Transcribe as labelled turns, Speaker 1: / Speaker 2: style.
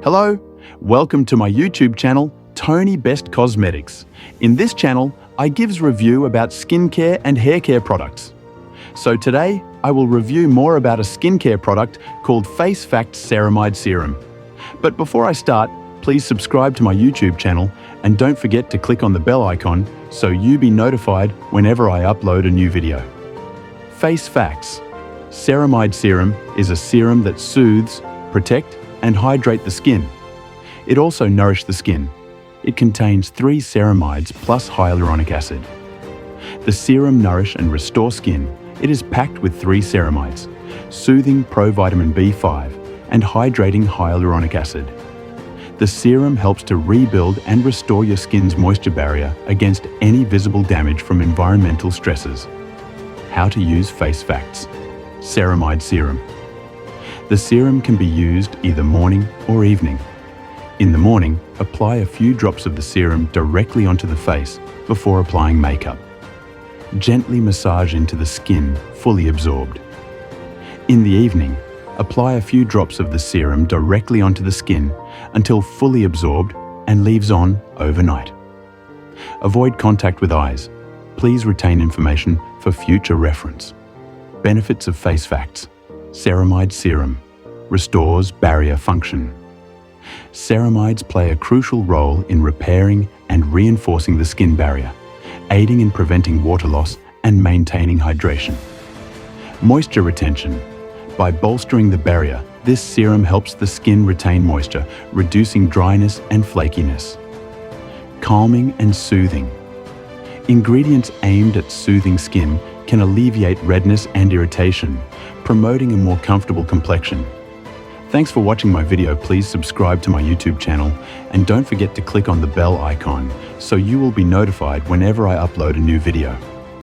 Speaker 1: Hello, welcome to my YouTube channel, Tony Best Cosmetics. In this channel, I gives review about skincare and hair care products. So today, I will review more about a skincare product called Face Facts Ceramide Serum. But before I start, please subscribe to my YouTube channel and don't forget to click on the bell icon so you be notified whenever I upload a new video. Face Facts Ceramide Serum is a serum that soothes, protects, and hydrate the skin. It also nourishes the skin. It contains 3 ceramides plus hyaluronic acid. The serum nourish and restore skin. It is packed with 3 ceramides, soothing provitamin B5 and hydrating hyaluronic acid. The serum helps to rebuild and restore your skin's moisture barrier against any visible damage from environmental stresses. How to use Face Facts Ceramide Serum. The serum can be used either morning or evening. In the morning, apply a few drops of the serum directly onto the face before applying makeup. Gently massage into the skin, fully absorbed. In the evening, apply a few drops of the serum directly onto the skin until fully absorbed and leaves on overnight. Avoid contact with eyes. Please retain information for future reference. Benefits of Face Facts Ceramide Serum restores barrier function. Ceramides play a crucial role in repairing and reinforcing the skin barrier, aiding in preventing water loss and maintaining hydration. Moisture retention. By bolstering the barrier, this serum helps the skin retain moisture, reducing dryness and flakiness. Calming and soothing. Ingredients aimed at soothing skin can alleviate redness and irritation, promoting a more comfortable complexion. Thanks for watching my video. Please subscribe to my YouTube channel and don't forget to click on the bell icon so you will be notified whenever I upload a new video.